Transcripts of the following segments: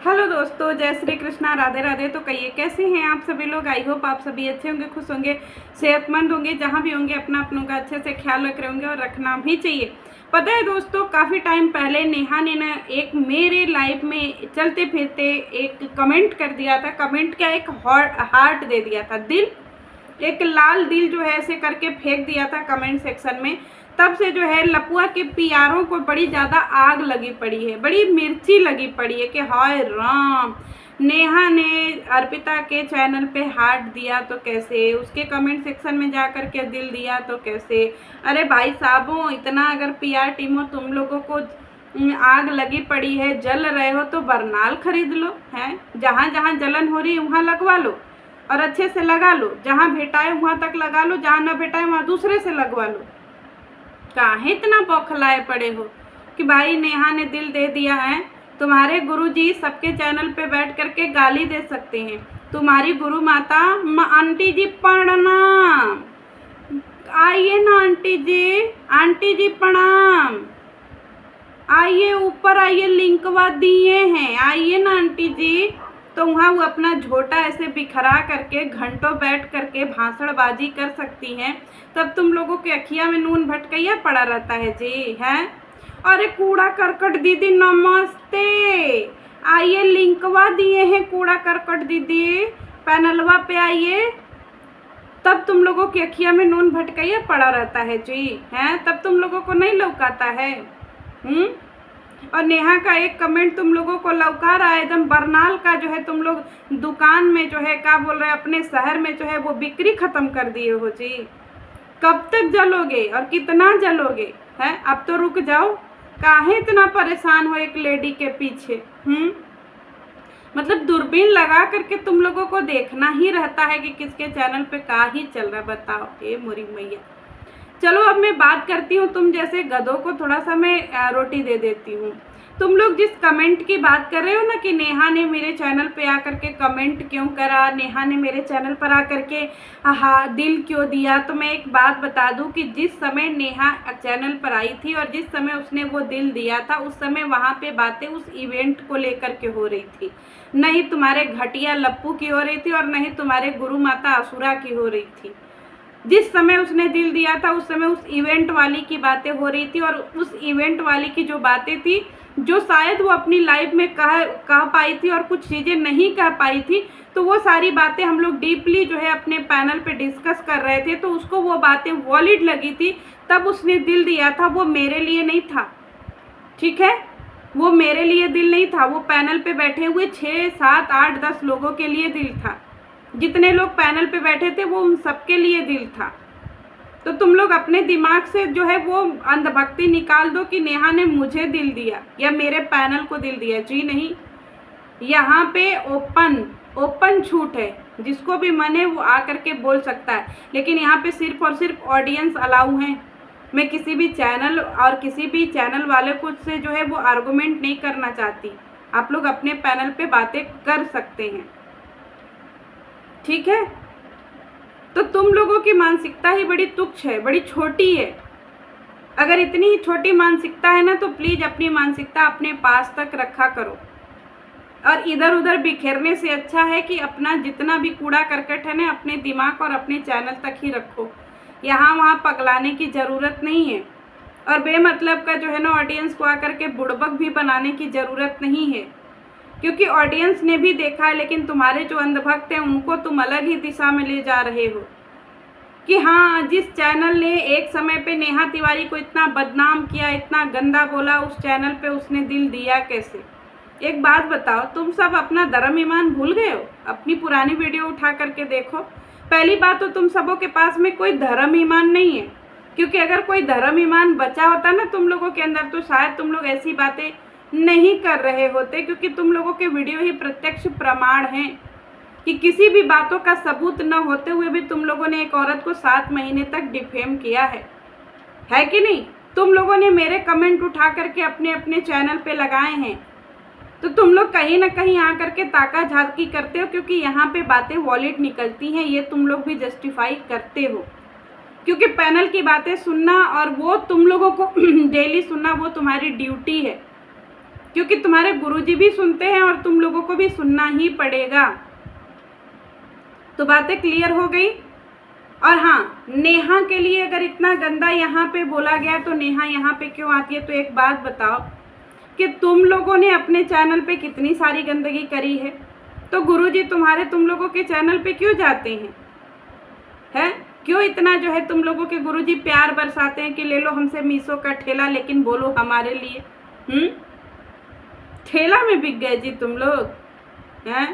Hello दोस्तों, जय श्री कृष्णा, राधे राधे। तो कहिए कैसे हैं आप सभी लोग। आई होप आप सभी अच्छे होंगे, खुश होंगे, सेहतमंद होंगे। जहाँ भी होंगे अपनों का अच्छे से ख्याल रख रहे होंगे और रखना भी चाहिए। पता है दोस्तों, काफ़ी टाइम पहले नेहा ने ना एक मेरे लाइफ में चलते फिरते एक कमेंट कर दिया था। कमेंट क्या, एक हार्ट दे दिया था, दिल, एक लाल दिल जो है ऐसे करके फेंक दिया था कमेंट सेक्शन में। तब से जो है लपुआ के पीआरों को बड़ी ज़्यादा आग लगी पड़ी है, बड़ी मिर्ची लगी पड़ी है कि हाय राम, नेहा ने अर्पिता के चैनल पे हार्ट दिया तो कैसे, उसके कमेंट सेक्शन में जा कर के दिल दिया तो कैसे। अरे भाई साहबों, इतना अगर पीआर टीम हो, तुम लोगों को आग लगी पड़ी है, जल रहे हो तो बरनाल खरीद लो। हैं, जहाँ जहाँ जलन हो रही है वहाँ लगवा लो और अच्छे से लगा लो। जहाँ भेटाए वहाँ तक लगा लो, जहाँ ना भेटाए वहाँ दूसरे से लगवा लो। काहे इतना बौखलाए पड़े हो कि भाई नेहा ने दिल दे दिया है। तुम्हारे गुरुजी सबके चैनल पे बैठ करके गाली दे सकते हैं। तुम्हारी गुरु माता आंटी जी प्रणाम, आइए ना आंटी जी प्रणाम, आइए ऊपर आइए, लिंकवा दिए हैं, आइए ना आंटी जी। तो वहाँ वो अपना झोटा ऐसे बिखरा करके घंटों बैठ करके भाषणबाजी कर सकती हैं, तब तुम लोगों के अखिया में नून भटकैया पड़ा रहता है जी। हैं, अरे कूड़ा करकट दीदी नमस्ते, आइए, लिंकवा दिए हैं कूड़ा करकट दीदी, पैनलवा पे आइए। तब तुम लोगों की अखिया में नून भटकैया पड़ा रहता है जी। हैं, तब तुम लोगों को नहीं लौकाता है। और नेहा का एक कमेंट तुम लोगों को लौका रहा है, एकदम बरनाल का जो है तुम लोग दुकान में जो है क्या बोल रहे हैं, अपने शहर में जो है वो बिक्री खत्म कर दिए हो जी। कब तक जलोगे और कितना जलोगे। हैं, अब तो रुक जाओ, काहे इतना परेशान हो एक लेडी के पीछे। मतलब दूरबीन लगा करके तुम लोगों को देखना ही रहता है कि किसके चैनल पे का ही चल रहा है। बताओ ए मोरी मैया। चलो अब मैं बात करती हूँ, तुम जैसे गधों को थोड़ा सा मैं रोटी दे देती हूँ। तुम लोग जिस कमेंट की बात कर रहे हो ना कि नेहा ने मेरे चैनल पे आकर के कमेंट क्यों करा, नेहा ने मेरे चैनल पर आकर के दिल क्यों दिया, तो मैं एक बात बता दूं कि जिस समय नेहा चैनल पर आई थी और जिस समय उसने वो दिल दिया था, उस समय वहाँ पे बातें उस इवेंट को लेकर के हो रही थी। नहीं तुम्हारे घटिया लप्पू की हो रही थी और नहीं तुम्हारे गुरु माता असुरा की हो रही थी। जिस समय उसने दिल दिया था उस समय उस इवेंट वाली की बातें हो रही थी, और उस इवेंट वाली की जो बातें थी, जो शायद वो अपनी लाइफ में कह पाई थी और कुछ चीज़ें नहीं कह पाई थी, तो वो सारी बातें हम लोग डीपली जो है अपने पैनल पे डिस्कस कर रहे थे, तो उसको वो बातें वॉलिड लगी थी, तब उसने दिल दिया था। वो मेरे लिए नहीं था, ठीक है, वो मेरे लिए दिल नहीं था, वो पैनल पे बैठे हुए 6, 7, 8, 10 लोगों के लिए दिल था। जितने लोग पैनल पे बैठे थे वो उन सबके लिए दिल था। तो तुम लोग अपने दिमाग से जो है वो अंधभक्ति निकाल दो कि नेहा ने मुझे दिल दिया या मेरे पैनल को दिल दिया। जी नहीं, यहाँ पे ओपन छूट है, जिसको भी मन है वो आकर के बोल सकता है। लेकिन यहाँ पे सिर्फ और सिर्फ ऑडियंस अलाउ हैं। मैं किसी भी चैनल और किसी भी चैनल वाले को से जो है वो आर्गूमेंट नहीं करना चाहती। आप लोग अपने पैनल पे बातें कर सकते हैं, ठीक है। तो तुम लोगों की मानसिकता ही बड़ी तुच्छ है, बड़ी छोटी है। अगर इतनी ही छोटी मानसिकता है ना, तो प्लीज़ अपनी मानसिकता अपने पास तक रखा करो, और इधर उधर बिखेरने से अच्छा है कि अपना जितना भी कूड़ा करकट है ना, अपने दिमाग और अपने चैनल तक ही रखो। यहाँ वहाँ पगलाने की ज़रूरत नहीं है, और बेमतलब का जो है ना ऑडियंस को आकर के बुड़बक भी बनाने की ज़रूरत नहीं है, क्योंकि ऑडियंस ने भी देखा है। लेकिन तुम्हारे जो अंधभक्त हैं उनको तुम अलग ही दिशा में ले जा रहे हो कि हाँ, जिस चैनल ने एक समय पे नेहा तिवारी को इतना बदनाम किया, इतना गंदा बोला, उस चैनल पे उसने दिल दिया कैसे। एक बात बताओ, तुम सब अपना धर्म ईमान भूल गए हो। अपनी पुरानी वीडियो उठा करके देखो। पहली बात तो तुम सबों के पास में कोई धर्म ईमान नहीं है, क्योंकि अगर कोई धर्म ईमान बचा होता ना तुम लोगों के अंदर, तो शायद तुम लोग ऐसी बातें नहीं कर रहे होते। क्योंकि तुम लोगों के वीडियो ही प्रत्यक्ष प्रमाण हैं कि किसी भी बातों का सबूत न होते हुए भी तुम लोगों ने एक औरत को 7 महीने तक डिफेम किया है कि नहीं। तुम लोगों ने मेरे कमेंट उठा करके अपने अपने चैनल पे लगाए हैं, तो तुम लोग कहीं ना कहीं आकर के ताका झाकी करते हो, क्योंकि यहाँ पे बातें वॉलिड निकलती हैं, ये तुम लोग भी जस्टिफाई करते हो। क्योंकि पैनल की बातें सुनना और वो तुम लोगों को डेली सुनना वो तुम्हारी ड्यूटी है। क्योंकि तुम्हारे गुरुजी भी सुनते हैं और तुम लोगों को भी सुनना ही पड़ेगा। तो बातें क्लियर हो गई। और हाँ, नेहा के लिए अगर इतना गंदा यहाँ पे बोला गया तो नेहा यहाँ पे क्यों आती है? तो एक बात बताओ कि तुम लोगों ने अपने चैनल पे कितनी सारी गंदगी करी है, तो गुरुजी तुम लोगों के चैनल पे क्यों जाते हैं? क्यों इतना जो है तुम लोगों के गुरुजी प्यार बरसाते हैं कि ले लो हमसे मीशो का ठेला, लेकिन बोलो हमारे लिए। ठेला में बिक गए जी तुम लोग हैं?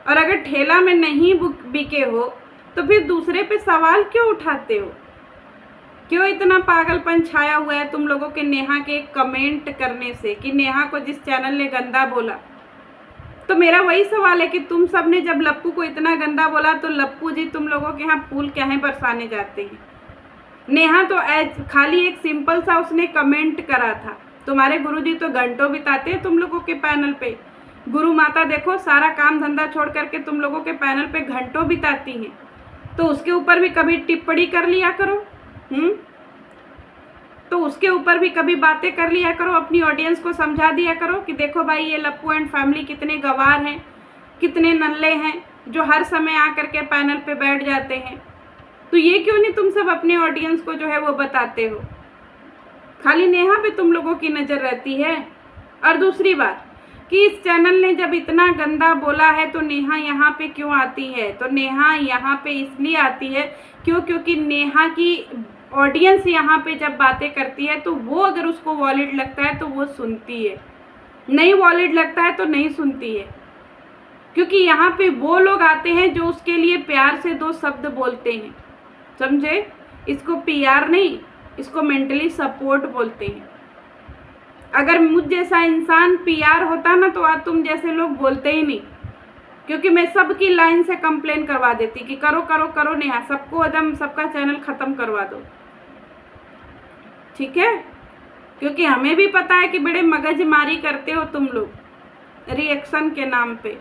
और अगर ठेला में नहीं बिके हो तो फिर दूसरे पे सवाल क्यों उठाते हो? क्यों इतना पागलपन छाया हुआ है तुम लोगों के नेहा के कमेंट करने से कि नेहा को जिस चैनल ने गंदा बोला? तो मेरा वही सवाल है कि तुम सब ने जब लप्पू को इतना गंदा बोला तो लप्पू जी तुम लोगों के यहाँ फूल क्या है बरसाने जाते हैं? नेहा तो खाली एक सिंपल सा उसने कमेंट करा था। तुम्हारे गुरुजी तो घंटों बिताते हैं तुम लोगों के पैनल पे। गुरु माता देखो सारा काम धंधा छोड़ करके तुम लोगों के पैनल पे घंटों बिताती हैं, तो उसके ऊपर भी कभी टिप्पणी कर लिया करो। तो उसके ऊपर भी कभी बातें कर लिया करो, अपनी ऑडियंस को समझा दिया करो कि देखो भाई ये लप्पू एंड फैमिली कितने गवार हैं, कितने नल्ले हैं, जो हर समय आकर के पैनल पे बैठ जाते हैं। तो ये क्यों नहीं तुम सब अपने ऑडियंस को जो है वो बताते हो? खाली नेहा पे तुम लोगों की नज़र रहती है। और दूसरी बात कि इस चैनल ने जब इतना गंदा बोला है तो नेहा यहाँ पे क्यों आती है? तो नेहा यहाँ पे इसलिए आती है क्योंकि नेहा की ऑडियंस यहाँ पे जब बातें करती है तो वो अगर उसको वॉलिड लगता है तो वो सुनती है, नहीं वॉलिड लगता है तो नहीं सुनती है। क्योंकि यहाँ पे वो लोग आते हैं जो उसके लिए प्यार से 2 शब्द बोलते हैं, समझे? इसको PR नहीं, इसको मेंटली सपोर्ट बोलते हैं। अगर मुझ जैसा इंसान PR होता ना तो आज तुम जैसे लोग बोलते ही नहीं, क्योंकि मैं सबकी लाइन से कंप्लेन करवा देती कि करो करो करो नेहा, सबको एकदम सबका चैनल ख़त्म करवा दो, ठीक है? क्योंकि हमें भी पता है कि बड़े मगजमारी करते हो तुम लोग रिएक्शन के नाम पे,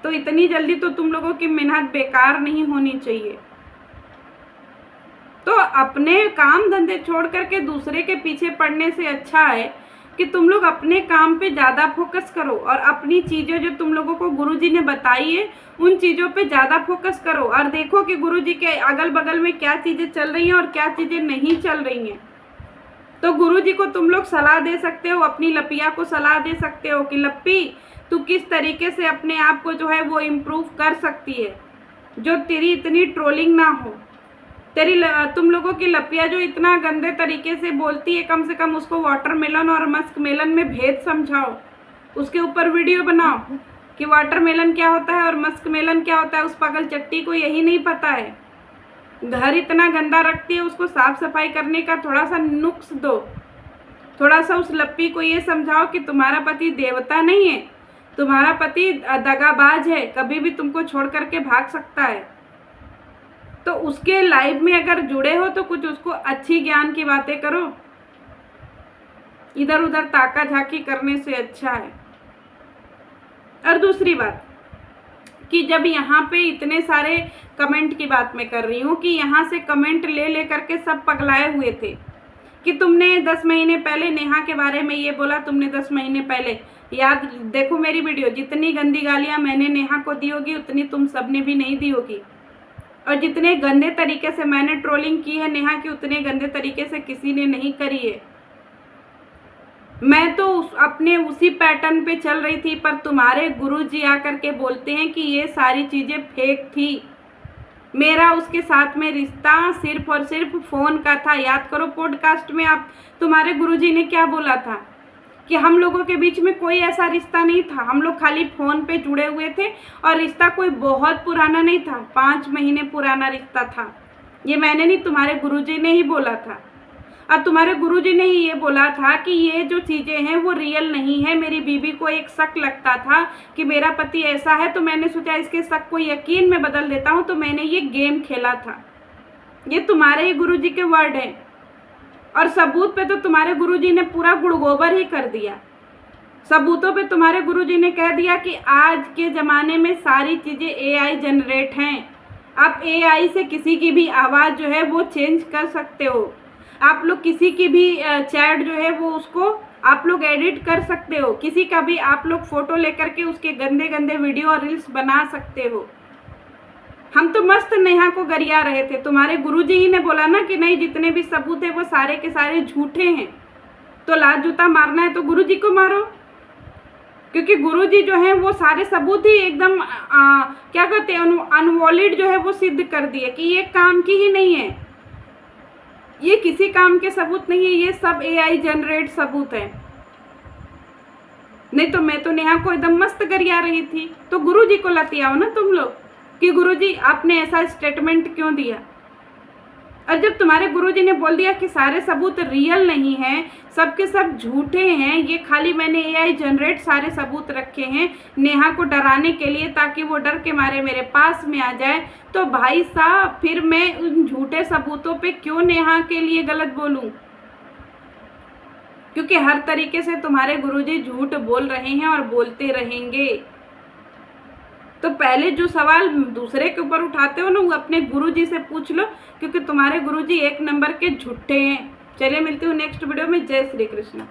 तो इतनी जल्दी तो तुम लोगों की मेहनत बेकार नहीं होनी चाहिए। तो अपने काम धंधे छोड़ करके दूसरे के पीछे पड़ने से अच्छा है कि तुम लोग अपने काम पे ज़्यादा फोकस करो और अपनी चीज़ें जो तुम लोगों को गुरुजी ने बताई है उन चीज़ों पे ज़्यादा फोकस करो और देखो कि गुरुजी के अगल बगल में क्या चीज़ें चल रही हैं और क्या चीज़ें नहीं चल रही हैं। तो गुरुजी को तुम लोग सलाह दे सकते हो, अपनी लपिया को सलाह दे सकते हो कि लप्पी तू किस तरीके से अपने आप को जो है वो इम्प्रूव कर सकती है, जो तेरी इतनी ट्रोलिंग ना हो। तुम लोगों की लपिया जो इतना गंदे तरीके से बोलती है, कम से कम उसको वाटरमेलन और मस्क मेलन में भेद समझाओ, उसके ऊपर वीडियो बनाओ कि वाटरमेलन क्या होता है और मस्क मेलन क्या होता है। उस पागल चट्टी को यही नहीं पता है। घर इतना गंदा रखती है, उसको साफ सफाई करने का थोड़ा सा नुक्स दो। थोड़ा सा उस लप्पी को ये समझाओ कि तुम्हारा पति देवता नहीं है, तुम्हारा पति दगाबाज है, कभी भी तुमको छोड़ करके भाग सकता है। तो उसके लाइव में अगर जुड़े हो तो कुछ उसको अच्छी ज्ञान की बातें करो, इधर उधर ताका झाकी करने से अच्छा है। और दूसरी बात कि जब यहाँ पे इतने सारे कमेंट की बात मैं कर रही हूँ कि यहाँ से कमेंट ले करके सब पगलाए हुए थे कि तुमने 10 महीने पहले नेहा के बारे में ये बोला, तुमने 10 महीने पहले याद देखो मेरी वीडियो, जितनी गंदी गालियाँ मैंने नेहा को दी होगी उतनी तुम सब ने भी नहीं दी होगी। और जितने गंदे तरीके से मैंने ट्रोलिंग की है नेहा की, उतने गंदे तरीके से किसी ने नहीं करी है। मैं तो अपने उसी पैटर्न पे चल रही थी, पर तुम्हारे गुरुजी आकर के बोलते हैं कि ये सारी चीज़ें फेक थी। मेरा उसके साथ में रिश्ता सिर्फ और सिर्फ फ़ोन का था। याद करो पॉडकास्ट में तुम्हारे गुरुजी ने क्या बोला था कि हम लोगों के बीच में कोई ऐसा रिश्ता नहीं था, हम लोग खाली फ़ोन पे जुड़े हुए थे और रिश्ता कोई बहुत पुराना नहीं था, 5 महीने पुराना रिश्ता था। ये मैंने नहीं, तुम्हारे गुरुजी ने ही बोला था। और तुम्हारे गुरुजी ने ही ये बोला था कि ये जो चीज़ें हैं वो रियल नहीं है। मेरी बीबी को एक शक लगता था कि मेरा पति ऐसा है, तो मैंने सोचा इसके शक को यकीन में बदल देता हूँ, तो मैंने ये गेम खेला था। ये तुम्हारे ही गुरुजी के वर्ड हैं और सबूत पे तो तुम्हारे गुरुजी ने पूरा गुड़गोबर ही कर दिया। सबूतों पे तुम्हारे गुरुजी ने कह दिया कि आज के ज़माने में सारी चीज़ें AI जनरेट हैं। आप AI से किसी की भी आवाज़ जो है वो चेंज कर सकते हो। आप लोग किसी की भी चैट जो है वो उसको आप लोग एडिट कर सकते हो, किसी का भी आप लोग फोटो लेकर के उसके गंदे गंदे वीडियो और रील्स बना सकते हो। हम तो मस्त नेहा को गरिया रहे थे, तुम्हारे गुरुजी ही ने बोला ना कि नहीं जितने भी सबूत है वो सारे के सारे झूठे हैं, तो लात जूता मारना है तो गुरुजी को मारो, क्योंकि गुरुजी जो है वो सारे सबूत ही एकदम क्या कहते हैं अनवॉलिड जो है वो सिद्ध कर दिए कि ये काम की ही नहीं है, ये किसी काम के सबूत नहीं है, ये सब AI जनरेट सबूत है। नहीं तो मैं तो नेहा को एकदम मस्त गरिया रही थी। तो गुरुजी को लतियाओ ना तुम लोग कि गुरुजी आपने ऐसा स्टेटमेंट क्यों दिया। और जब तुम्हारे गुरुजी ने बोल दिया कि सारे सबूत रियल नहीं हैं, सब के सब झूठे हैं, ये खाली मैंने AI जनरेट सारे सबूत रखे हैं नेहा को डराने के लिए ताकि वो डर के मारे मेरे पास में आ जाए, तो भाई साहब फिर मैं उन झूठे सबूतों पे क्यों नेहा के लिए गलत बोलूं? क्योंकि हर तरीके से तुम्हारे गुरुजी झूठ बोल रहे हैं और बोलते रहेंगे। तो पहले जो सवाल दूसरे के ऊपर उठाते हो ना वो अपने गुरुजी से पूछ लो, क्योंकि तुम्हारे गुरुजी एक नंबर के झूठे हैं। चलिए मिलती हूँ नेक्स्ट वीडियो में। जय श्री कृष्ण।